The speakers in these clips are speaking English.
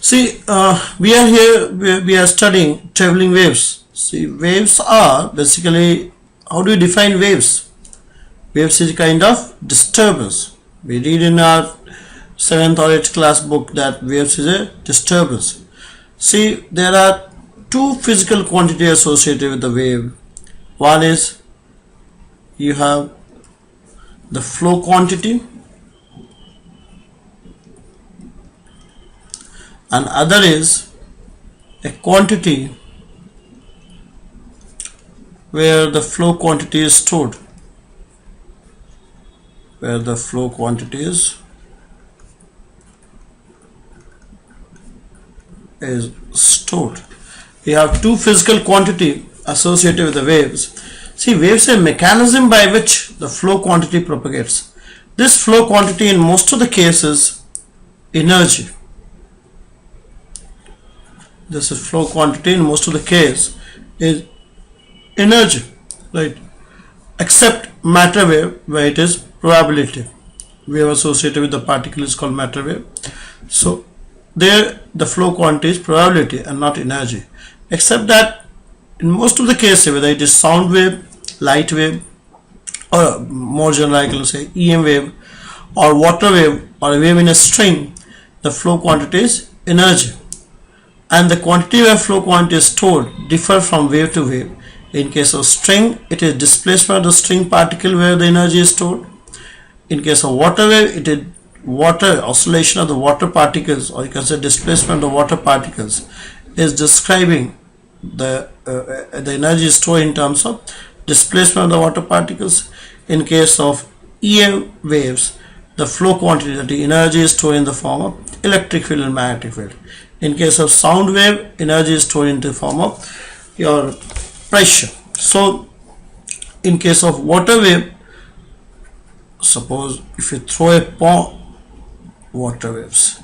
See, we are here, we are studying traveling waves. See, waves are basically, how do you define waves? Waves is a kind of disturbance. We read in our 7th or 8th class book that waves is a disturbance. See, there are two physical quantities associated with the wave. One is you have the flow quantity, and other is a quantity where the flow quantity is stored. Where the flow quantity is stored. We have two physical quantity associated with the waves. See, waves are a mechanism by which the flow quantity propagates. This flow quantity in most of the cases energy. This is flow quantity in most of the case is energy, right? Except matter wave where it is probability. Wave associated with the particle is called matter wave. So there the flow quantity is probability and not energy. Except that in most of the cases, whether it is sound wave, light wave, or more general I can say EM wave, or water wave, or a wave in a string, the flow quantity is energy. And the quantity where flow quantity is stored differ from wave to wave. In case of string, it is displacement of the string particle where the energy is stored. In case of water wave, it is water oscillation of the water particles, or you can say displacement of water particles, is describing the energy stored in terms of displacement of the water particles. In case of EM waves, the flow quantity, that the energy is stored in the form of electric field and magnetic field. In case of sound wave, energy is stored in the form of your pressure. So in case of water wave, suppose if you throw a pond, water waves,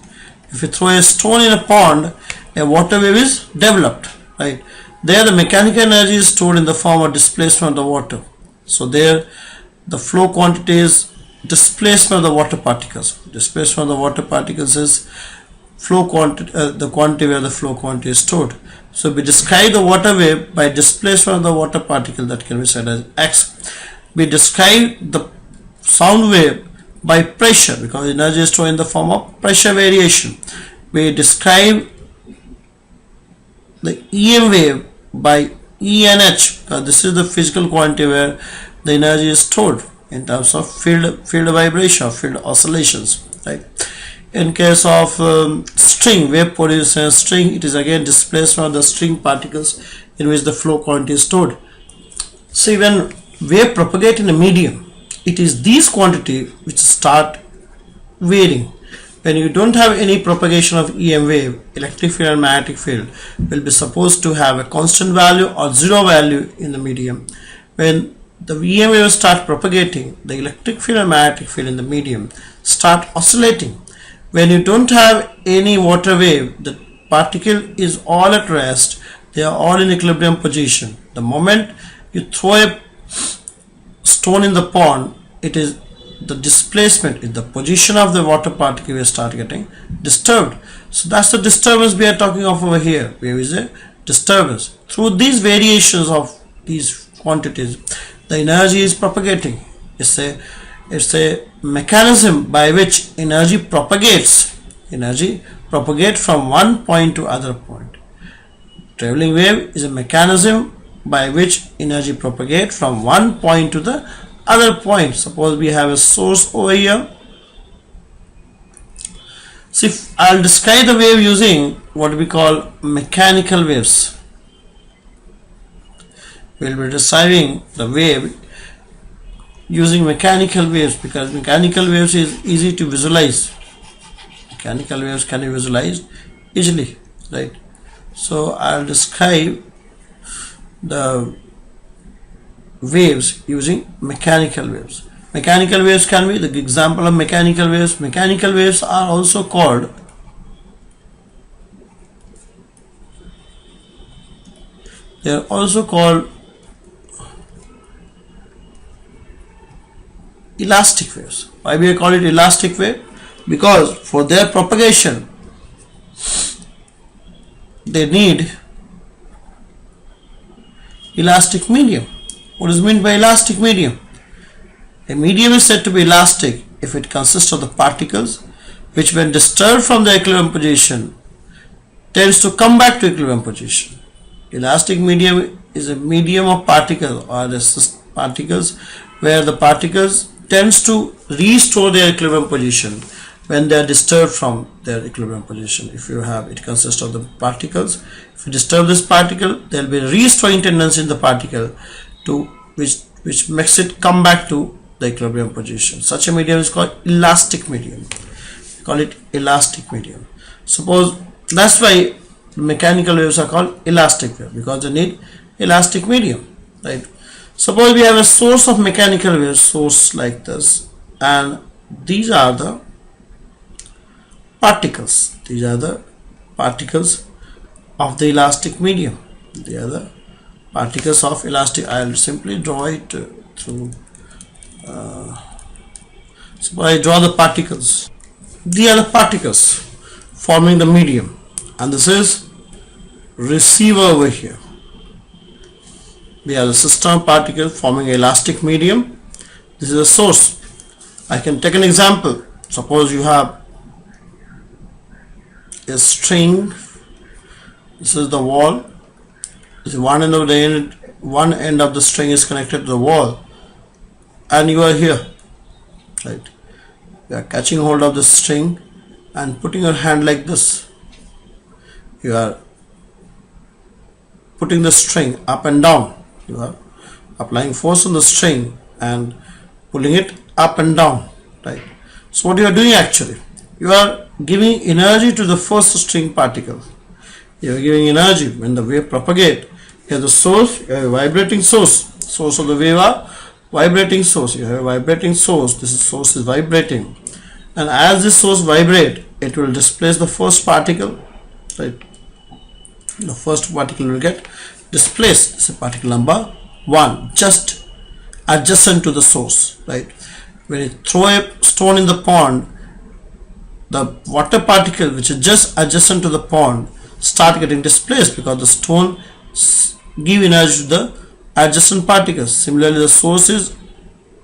if you throw a stone in a pond, a water wave is developed, right? There the mechanical energy is stored in the form of displacement of the water. So there the flow quantity is displacement of the water particles. Displacement of the water particles is flow quantity, the quantity where the flow quantity is stored. So we describe the water wave by displacement of the water particle, that can be said as x. We describe the sound wave by pressure because energy is stored in the form of pressure variation. We describe the EM wave by E and H because this is the physical quantity where the energy is stored in terms of field vibration, field oscillations, right? In case of string, wave produced in a string, it is again displacement of the string particles in which the flow quantity is stored. See, when wave propagate in a medium, it is these quantity which start varying. When you don't have any propagation of EM wave, electric field and magnetic field will be supposed to have a constant value or zero value in the medium. When the EM wave start propagating, the electric field and magnetic field in the medium start oscillating. When you don't have any water wave, the particle is all at rest, they are all in equilibrium position. The moment you throw a stone in the pond, it is the displacement, in the position of the water particle will start getting disturbed. So that's the disturbance we are talking of over here. Wave is a disturbance. Through these variations of these quantities, the energy is propagating. It's a mechanism by which energy propagates. Energy propagates from one point to other point. Traveling wave is a mechanism by which energy propagates from one point to the other point. Suppose we have a source over here. See, I'll describe the wave using what we call mechanical waves. We'll be describing the wave using mechanical waves because mechanical waves is easy to visualize. Mechanical waves can be visualized easily, right? So I'll describe the waves using mechanical waves. Mechanical waves can be the example of mechanical waves. Mechanical waves are also called elastic waves. Why we call it elastic wave? Because for their propagation they need elastic medium. What is meant by elastic medium? A medium is said to be elastic if it consists of the particles which, when disturbed from the equilibrium position, tends to come back to equilibrium position. Elastic medium is a medium of particles or particles where the particles tends to restore their equilibrium position when they are disturbed from their equilibrium position. If you have, it consists of the particles. If you disturb this particle, there will be a restoring tendency in the particle to which makes it come back to the equilibrium position. Such a medium is called elastic medium. We call it elastic medium. Suppose that's why mechanical waves are called elastic wave, because they need elastic medium, right? Suppose we have a source of mechanical wave, source like this, and these are the particles. These are the particles of the elastic medium. They are the particles of elastic. I will simply draw it through. So I draw the particles. These are the particles forming the medium, and this is receiver over here. We have the system of particles forming elastic medium. This is a source. I can take an example. Suppose you have a string. This is the wall. One end of the string is connected to the wall, and you are here, right? You are catching hold of the string and putting your hand like this. You are putting the string up and down. You are applying force on the string and pulling it up and down, right? So what you are doing actually, you are giving energy to the first string particle. You are giving energy when the wave propagates. You have the source, you have a vibrating source. Source of the wave are vibrating source. You have a vibrating source. This source is vibrating, and as this source vibrates, it will displace the first particle, right? The first particle will get displaced. This is particle number 1, just adjacent to the source, right? When you throw a stone in the pond, the water particle which is just adjacent to the pond start getting displaced because the stone give energy to the adjacent particles. Similarly, the source is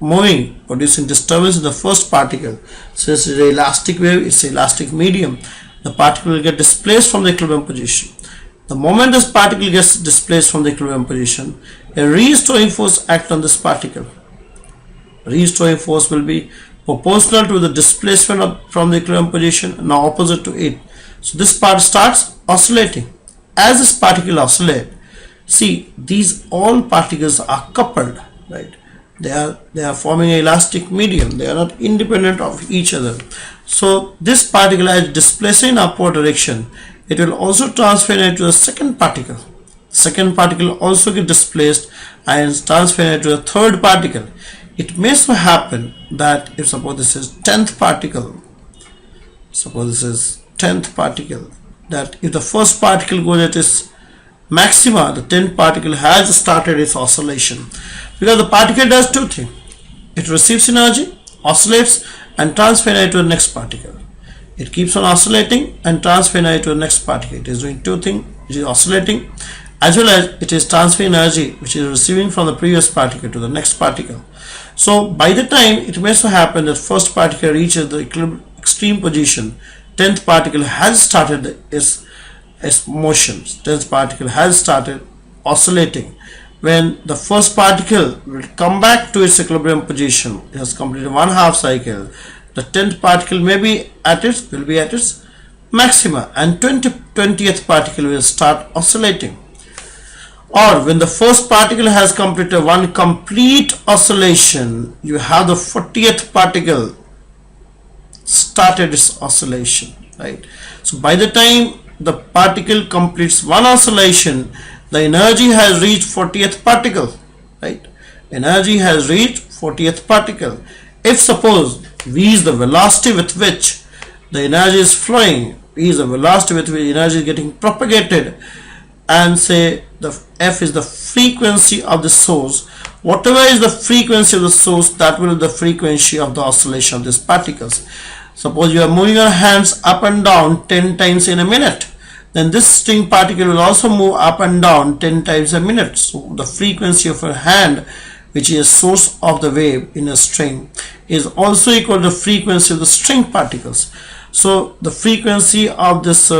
moving, producing disturbance in the first particle. So this is an elastic wave, it's an elastic medium. The particle will get displaced from the equilibrium position. The moment this particle gets displaced from the equilibrium position, a restoring force acts on this particle. Restoring force will be proportional to the displacement from the equilibrium position and opposite to it. So this part starts oscillating. As this particle oscillates, see, these all particles are coupled, right? They are forming an elastic medium. They are not independent of each other. So this particle, as displacing in upward direction, it will also transfer into the second particle. Second particle also get displaced and transfer into the third particle. It may so happen that if suppose this is 10th particle, that if the first particle goes at its maxima, the 10th particle has started its oscillation, because the particle does two things. It receives energy, oscillates, and transfers energy to the next particle. It keeps on oscillating and transferring energy to the next particle. It is doing two things. It is oscillating as well as it is transferring energy which is receiving from the previous particle to the next particle. So by the time it may so happen that first particle reaches the extreme position, 10th particle has started its motions. 10th particle has started oscillating. When the first particle will come back to its equilibrium position, it has completed 1/2 cycle, the 10th particle will be at its maxima, and 20th particle will start oscillating. Or when the first particle has completed one complete oscillation, you have the 40th particle started its oscillation, right? So by the time the particle completes one oscillation, the energy has reached 40th particle, right? Energy has reached 40th particle. If suppose V is the velocity with which the energy is flowing, V is the velocity with which energy is getting propagated, and say the F is the frequency of the source, whatever is the frequency of the source, that will be the frequency of the oscillation of these particles. Suppose you are moving your hands up and down 10 times in a minute, then this string particle will also move up and down 10 times a minute. So the frequency of a hand, which is source of the wave in a string, is also equal to the frequency of the string particles. So the frequency of this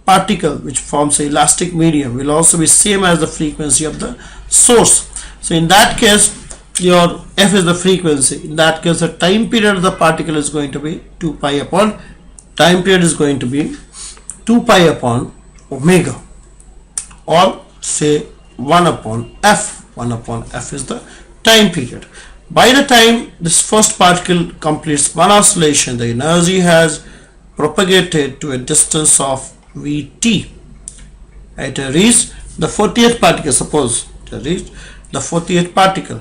particle, which forms an elastic medium, will also be same as the frequency of the source. So in that case, your f is the frequency. In that case, the time period of the particle is going to be 2 pi upon, time period is going to be 2 pi upon omega, or say 1 upon f. 1 upon f is the time period. By the time this first particle completes one oscillation, the energy has propagated to a distance of Vt. It reached the 40th particle. Suppose it reached the 40th particle.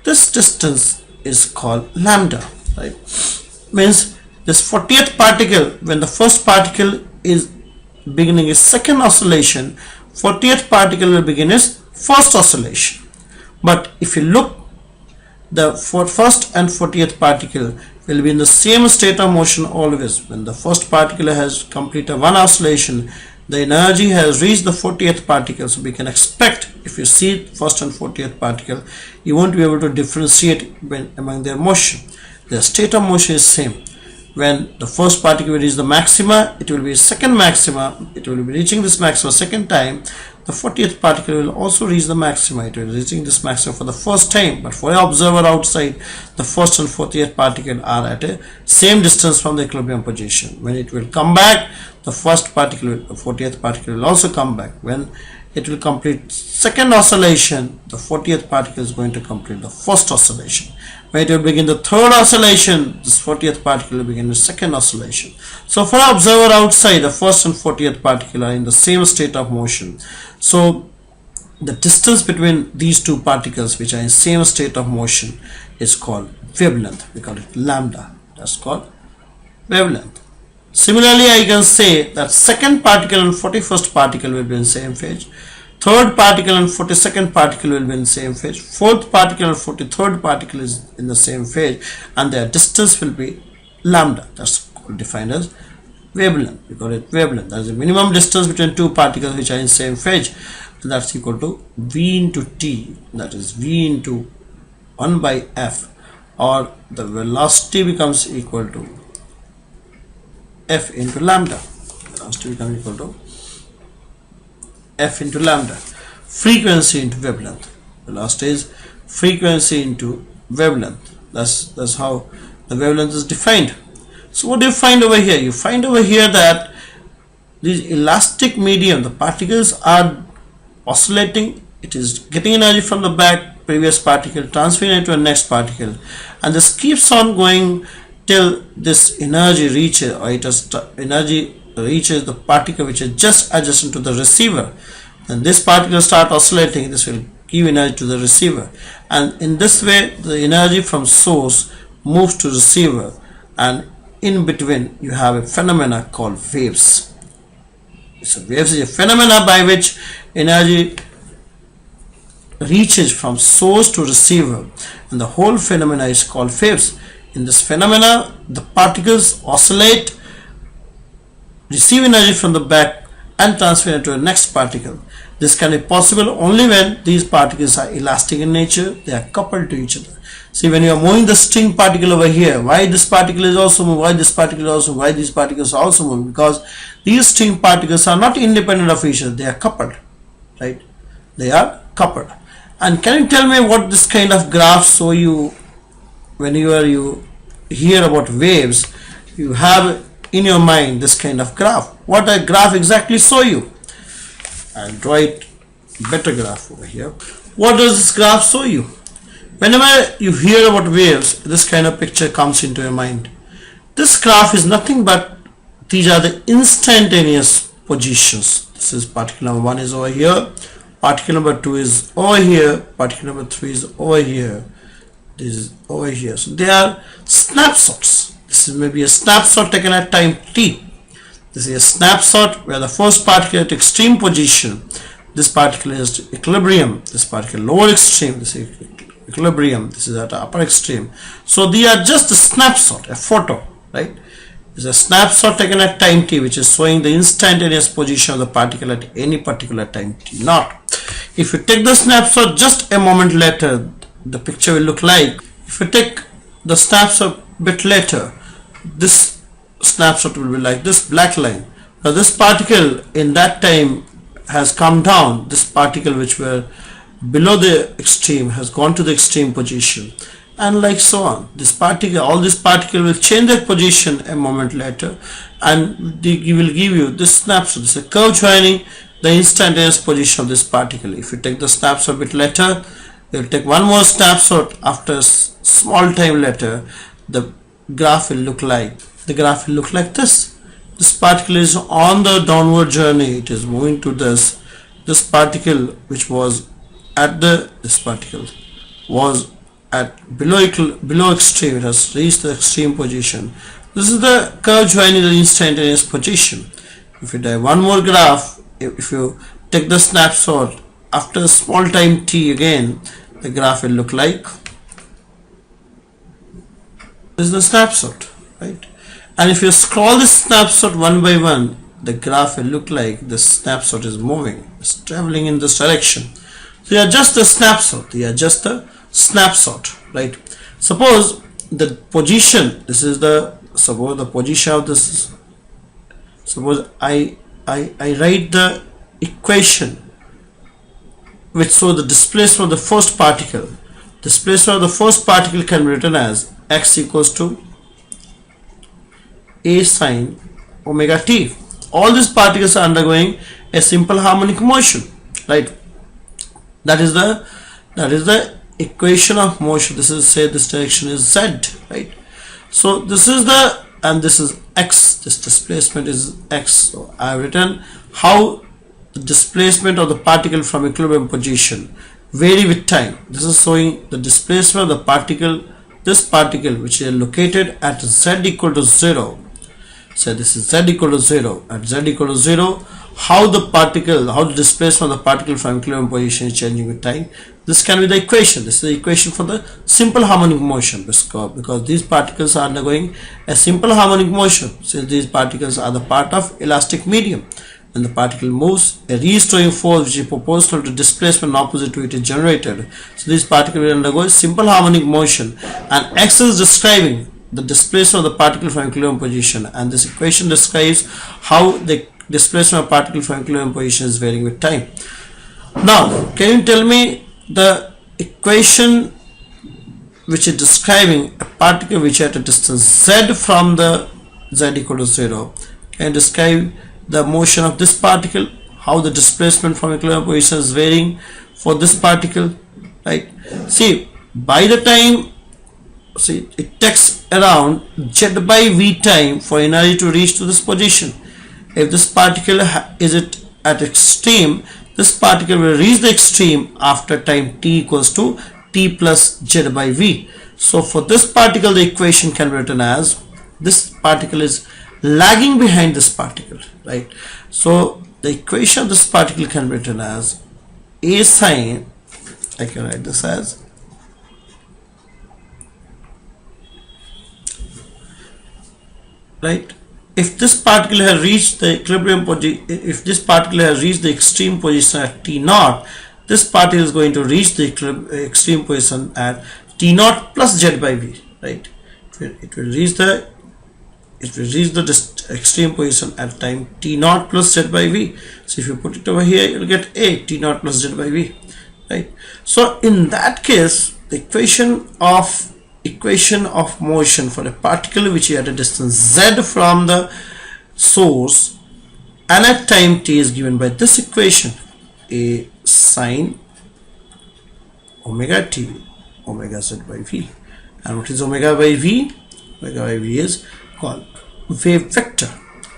This distance is called lambda, right? Means this 40th particle, when the first particle is beginning its second oscillation, 40th particle will begin its first oscillation. But if you look, the first and 40th particle will be in the same state of motion always. When the first particle has completed one oscillation, the energy has reached the 40th particle. So we can expect, if you see first and 40th particle, you won't be able to differentiate among their motion. Their state of motion is same. When the first particle will reach the maxima, it will be second maxima, it will be reaching this maxima second time. The 40th particle will also reach the maxima, it will be reaching this maxima for the first time. But for an observer outside, the first and 40th particle are at a same distance from the equilibrium position. When it will come back, the first particle, the 40th particle will also come back. When it will complete second oscillation, the 40th particle is going to complete the first oscillation. When it will begin the third oscillation, this 40th particle will begin the second oscillation. So for an observer outside, the first and 40th particle are in the same state of motion. So the distance between these two particles, which are in same state of motion, is called wavelength. We call it lambda. That's called wavelength. Similarly, I can say that second particle and 41st particle will be in same phase. Third particle and 42nd particle will be in the same phase. Fourth particle and 43rd particle is in the same phase, and their distance will be lambda. That's defined as wavelength. We call it wavelength. That is the minimum distance between two particles which are in same phase, and that's equal to v into t. That is v into 1 by f, or the velocity becomes equal to f into lambda. Velocity becomes equal to f into lambda. Frequency into wavelength. Velocity is frequency into wavelength. That's how the wavelength is defined. So what do you find over here? You find over here that this elastic medium, the particles are oscillating. It is getting energy from the back previous particle, transferring it to the next particle, and this keeps on going till this energy reaches, or energy reaches the particle which is just adjacent to the receiver. And this particle start oscillating. This will give energy to the receiver, and in this way the energy from source moves to receiver, and in between you have a phenomena called waves. So waves is a phenomena by which energy reaches from source to receiver, and the whole phenomena is called waves. In this phenomena, the particles oscillate, receive energy from the back, and transfer it to the next particle. This can be possible only when these particles are elastic in nature, they are coupled to each other. See, when you are moving the string particle over here, why this particle is also moving, why this particle is also, why these particles are also moving? Because these string particles are not independent of each other, they are coupled, right? They are coupled. And can you tell me what this kind of graph show you? When you hear about waves, you have in your mind this kind of graph. What a graph exactly show you? I'll draw it better graph over here. What does this graph show you? Whenever you hear about waves, this kind of picture comes into your mind. This graph is nothing but these are the instantaneous positions. This is particle number 1 is over here, particle number 2 is over here, particle number 3 is over here, this is over here. So they are snapshots. This is maybe a snapshot taken at time t. This is a snapshot where the first particle at extreme position, this particle is equilibrium, this particle lower extreme, this is equilibrium, this is at upper extreme. So they are just a snapshot, a photo, right? is a snapshot taken at time t, which is showing the instantaneous position of the particle at any particular time t naught. If you take the snapshot just a moment later, the picture will look like, if you take the snapshot a bit later, this snapshot will be like this black line. Now this particle in that time has come down. This particle which were below the extreme has gone to the extreme position, and like so on. This particle, all this particle will change their position a moment later, and they will give you this snapshot. This is a curve joining the instantaneous position of this particle. If you take the snapshot a bit later, you will take one more snapshot after a small time later, the graph will look like this. This particle is on the downward journey. It is moving to this particle which was at this particle was at below extreme. It has reached the extreme position. This is the curve joining the instantaneous position. If you do one more graph, if you take the snapshot after a small time t again, the graph will look like this is the snapshot, right? And if you scroll this snapshot one by one, the graph will look like this snapshot is moving, it's traveling in this direction. So you are just a snapshot, right? Suppose the position, suppose the position of this, suppose I write the equation which shows the displacement of the first particle. Displacement of the first particle can be written as x equals to a sine omega t. All these particles are undergoing a simple harmonic motion, right? That is the equation of motion. This is, say this direction is z, right? So this is and this is x. This displacement is x. So I have written how the displacement of the particle from equilibrium position vary with time. This is showing the displacement of the particle, this particle which is located at z equal to 0. So this is z equal to 0. At z equal to 0, how the displacement of the particle from equilibrium position is changing with time. This can be the equation. This is the equation for the simple harmonic motion, because these particles are undergoing a simple harmonic motion. Since these particles are the part of elastic medium, when the particle moves, a restoring force which is proportional to displacement opposite to it is generated. So this particle will undergo a simple harmonic motion, and x is describing the displacement of the particle from equilibrium position, and this equation describes how the displacement of particle from equilibrium position is varying with time. Now, can you tell me the equation which is describing a particle which at a distance z from the z equal to 0 can describe the motion of this particle, how the displacement from equilibrium position is varying for this particle, right? See, by the time, see, it takes around z by v time for energy to reach to this position. If this particle is at extreme, this particle will reach the extreme after time t equals to t plus z by v. So for this particle, the equation can be written as, this particle is lagging behind this particle, right? So the equation of this particle can be written as a sine, I can write this as right. If this particle has reached the equilibrium position, if this particle has reached the extreme position at t naught, this particle is going to reach the extreme position at t naught plus z by v, right? It will reach the extreme position at time t naught plus z by v. So if you put it over here, you will get a t naught plus z by v, right? So in that case, the equation of motion for a particle which is at a distance z from the source and at time t is given by this equation, a sine omega t omega z by v. And what is omega by v? Omega by v is called wave vector.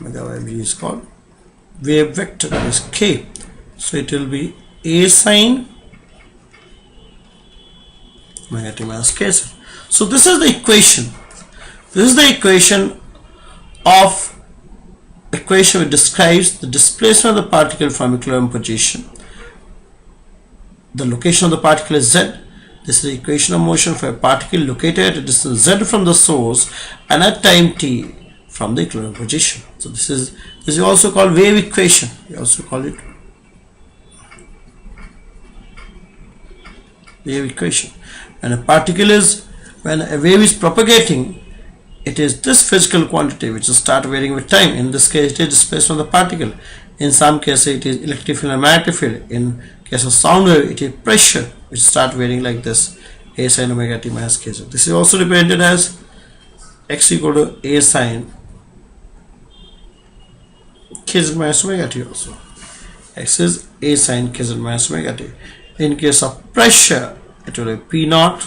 Omega by v is called wave vector, that is k. So it will be a sine omega t minus k. So this is the equation. This is the equation which describes the displacement of the particle from equilibrium position. The location of the particle is z. This is the equation of motion for a particle located at a distance z from the source and at time t from the equilibrium position. So this is also called wave equation. We also call it wave equation. When a wave is propagating, it is this physical quantity which will start varying with time. In this case, it is displacement of the particle. In some cases, it is electric field and magnetic field. In case of sound wave, it is pressure which start varying like this, a sin omega t minus k. So this is also represented as x equal to a sin kz minus omega t also. X is a sin kz minus omega t. In case of pressure, it will be p naught.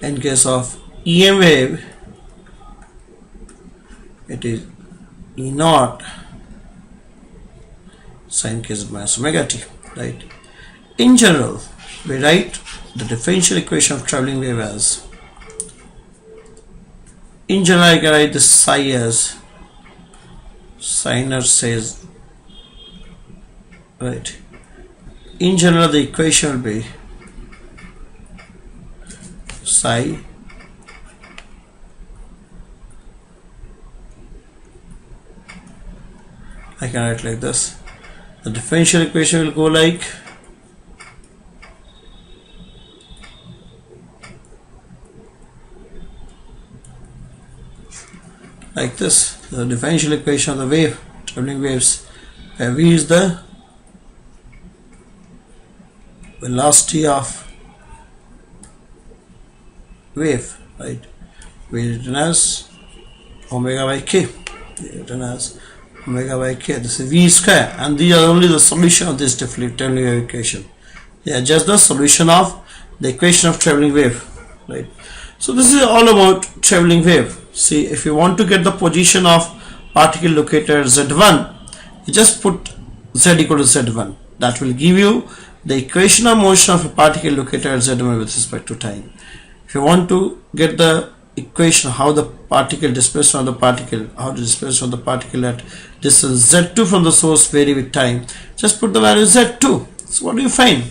In case of EM wave, it is E naught sin kz minus omega t, right? In general, we write the differential equation of traveling wave as, in general, I can write this psi as Siner says, right? In general, the equation will be psi I can write like this. The differential equation will go like this. The differential equation of the wave, traveling waves, where v is the velocity of wave, right? We written as omega by k. We written as omega by k. This is v square, and these are only the solution of this traveling wave equation. They are just the solution of the equation of traveling wave, right? So this is all about traveling wave. See, if you want to get the position of particle located at z1, you just put z equal to z1. That will give you the equation of motion of a particle located at z1 with respect to time. If you want to get the equation how the particle displacement of the particle, how the displacement of the particle at distance z2 from the source vary with time, just put the value z2. So what do you find?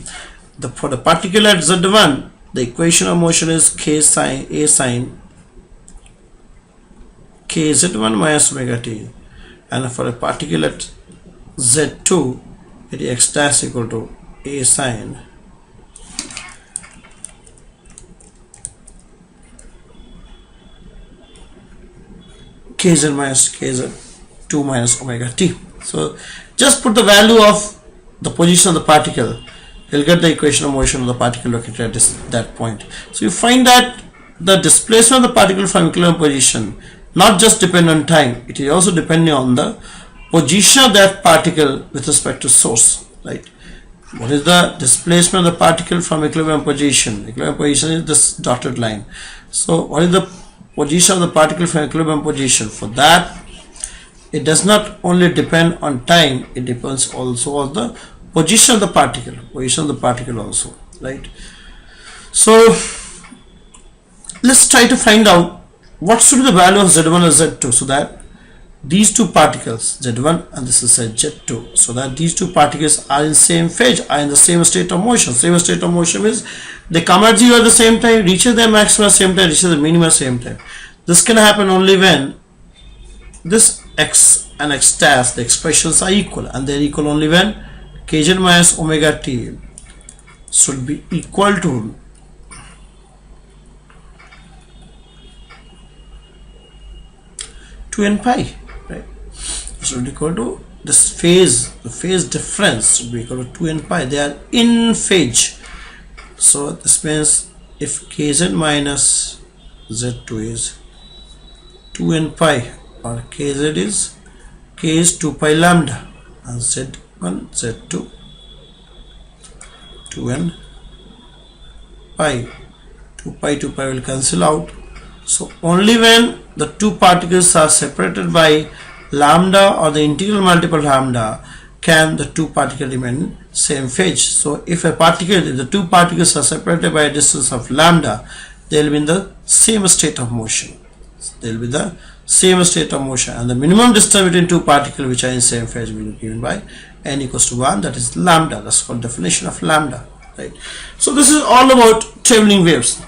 For the particle at z1, the equation of motion is k sin a sin k z1 minus omega t, and for a particle at z2, it is x dash equal to a sin kz minus kz2 minus omega t. So just put the value of the position of the particle, you'll get the equation of motion of the particle located at that point. So you find that the displacement of the particle from equilibrium position not just depend on time, it is also depending on the position of that particle with respect to source, right? What is the displacement of the particle from equilibrium position? Equilibrium position is this dotted line. So what is the position of the particle from equilibrium position? For that, it does not only depend on time, it depends also on the position of the particle, also, right? So let's try to find out what should be the value of z1 and z2, so that these two particles z1 and this is z2, so that these two particles are in same phase, are in the same state of motion. Same state of motion means they come at 0 at the same time, reaches their maximum at the same time, reaches the minimum at the same time. This can happen only when this x and x dash, the expressions are equal, and they are equal only when kz minus omega t should be equal to n pi, right? It should be equal to this phase, the phase difference should be equal to 2n pi. They are in phase. So this means if kz minus z2 is 2n pi, or kz is k is 2 pi lambda, and z1 z2 2n pi, 2 pi will cancel out. So only when the two particles are separated by lambda or the integral multiple lambda can the two particles remain same phase. So if the two particles are separated by a distance of lambda, they will be in the same state of motion. They will be the same state of motion, and the minimum distance between two particles which are in same phase will be given by n equals to 1, that is lambda. That's called definition of lambda, right? So this is all about traveling waves.